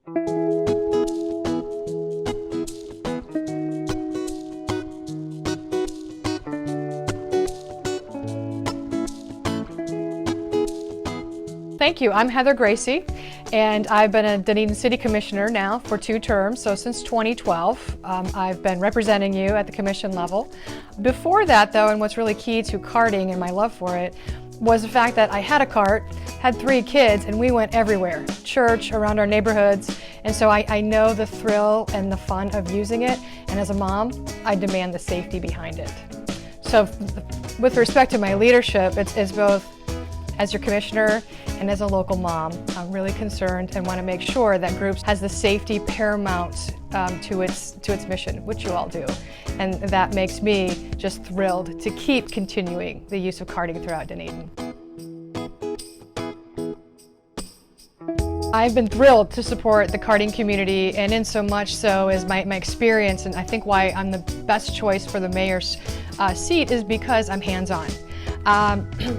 Thank you. I'm Heather Gracy, and I've been a Dunedin City Commissioner now for 2 terms, so since 2012. I've been representing you at the commission level. Before that, though, and what's really key to karting and my love for it, was the fact that I had a kart, had 3 kids, and we went everywhere, church, around our neighborhoods, and so I know the thrill and the fun of using it, and as a mom, I demand the safety behind it. So with respect to my leadership, it's both as your commissioner and as a local mom. I'm really concerned and want to make sure that Groups has the safety paramount to its mission, which you all do. And that makes me just thrilled to keep continuing the use of karting throughout Dunedin. I've been thrilled to support the karting community, and in so much so is my experience, and I think why I'm the best choice for the mayor's seat is because I'm hands-on.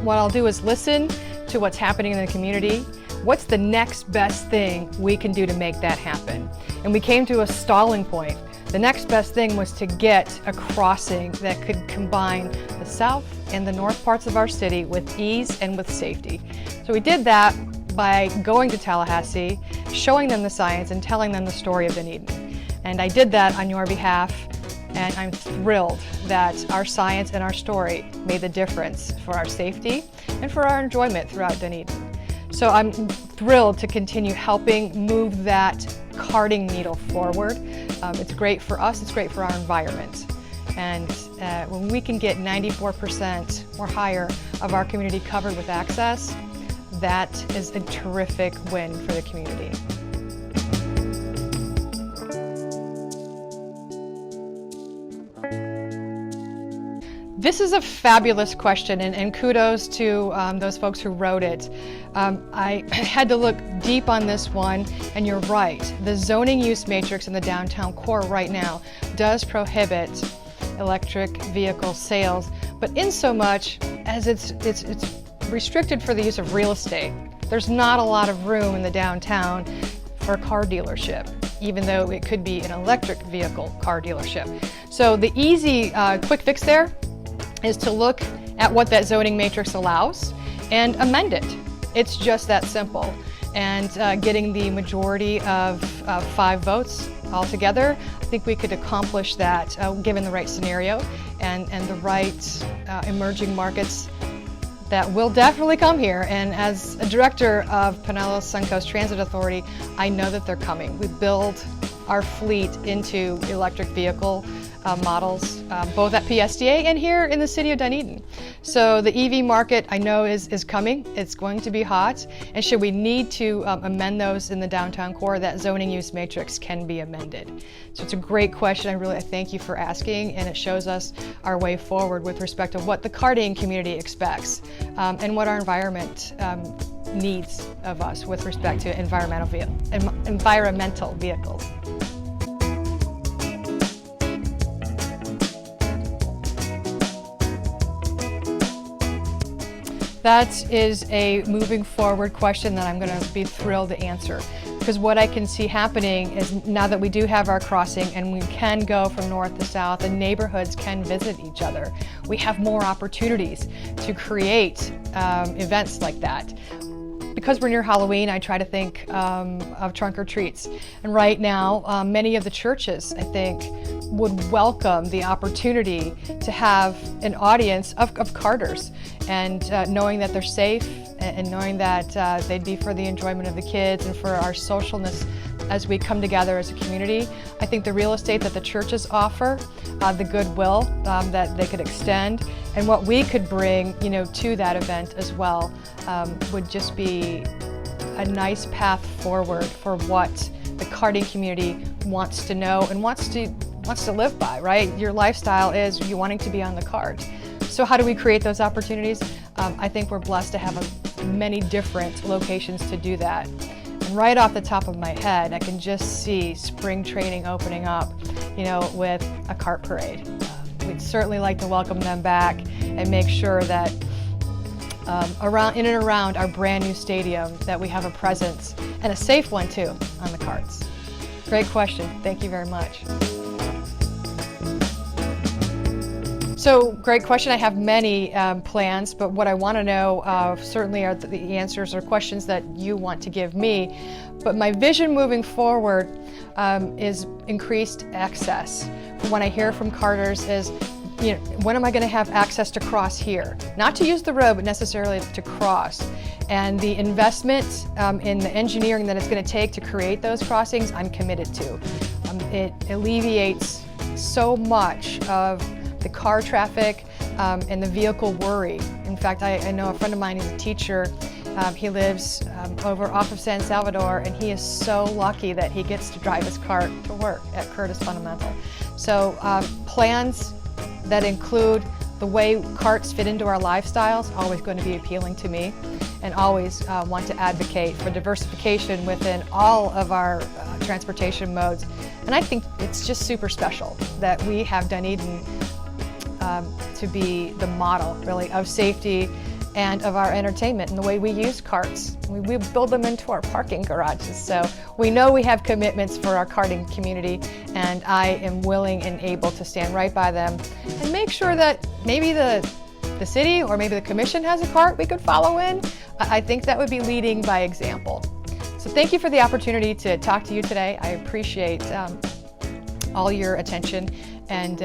What I'll do is listen to what's happening in the community. What's the next best thing we can do to make that happen? And we came to a stalling point. The next best thing was to get a crossing that could combine the south and the north parts of our city with ease and with safety. So we did that by going to Tallahassee, showing them the science and telling them the story of Dunedin. And I did that on your behalf, and I'm thrilled that our science and our story made the difference for our safety and for our enjoyment throughout Dunedin. So I'm thrilled to continue helping move that karting needle forward. It's great for us, it's great for our environment. And when we can get 94% or higher of our community covered with access, that is a terrific win for the community. This is a fabulous question, and kudos to those folks who wrote it. I had to look deep on this one, and you're right. The zoning use matrix in the downtown core right now does prohibit electric vehicle sales, but in so much as it's restricted for the use of real estate. There's not a lot of room in the downtown for a car dealership, even though it could be an electric vehicle car dealership. So the easy quick fix there is to look at what that zoning matrix allows and amend it. It's just that simple. And getting the majority of 5 votes altogether, I think we could accomplish that given the right scenario and the right emerging markets that will definitely come here. And as a director of Pinellas Suncoast Transit Authority, I know that they're coming. We build our fleet into electric vehicle models, both at PSDA and here in the city of Dunedin. So the EV market, I know, is coming. It's going to be hot. And should we need to amend those in the downtown core, that zoning use matrix can be amended. So it's a great question. I thank you for asking, and it shows us our way forward with respect to what the karting community expects and what our environment needs of us with respect to environmental vehicles. That is a moving forward question that I'm going to be thrilled to answer, because what I can see happening is now that we do have our crossing and we can go from north to south and neighborhoods can visit each other, we have more opportunities to create events like that. Because we're near Halloween, I try to think of trunk or treats. And right now, many of the churches, I think, would welcome the opportunity to have an audience of karters, and knowing that they're safe and knowing that they'd be for the enjoyment of the kids and for our socialness as we come together as a community. I think the real estate that the churches offer, the goodwill that they could extend, and what we could bring, to that event as well, would just be a nice path forward for what the karting community wants to know and wants to live by, right? Your lifestyle is you wanting to be on the kart. So how do we create those opportunities? I think we're blessed to have many different locations to do that. And right off the top of my head, I can just see spring training opening up, with a kart parade. We'd certainly like to welcome them back and make sure that in and around our brand new stadium, that we have a presence, and a safe one too, on the karts. Great question. Thank you very much. So, great question. I have many plans, but what I want to know certainly are the answers or questions that you want to give me. But my vision moving forward is increased access. What I hear from karters is, you know, when am I going to have access to cross here? Not to use the road, but necessarily to cross. And the investment in the engineering that it's going to take to create those crossings, I'm committed to. It alleviates so much of the car traffic and the vehicle worry. In fact, I know a friend of mine is a teacher. He lives over off of San Salvador, and he is so lucky that he gets to drive his cart to work at Curtis Fundamental. So plans that include the way karts fit into our lifestyles, always going to be appealing to me, and always want to advocate for diversification within all of our transportation modes. And I think it's just super special that we have Dunedin to be the model, really, of safety and of our entertainment and the way we use karts. We build them into our parking garages. So we know we have commitments for our karting community, and I am willing and able to stand right by them and make sure that maybe the city or maybe the commission has a kart we could follow in. I think that would be leading by example. So thank you for the opportunity to talk to you today. I appreciate all your attention, and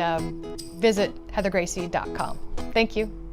visit heathergracy.com. Thank you.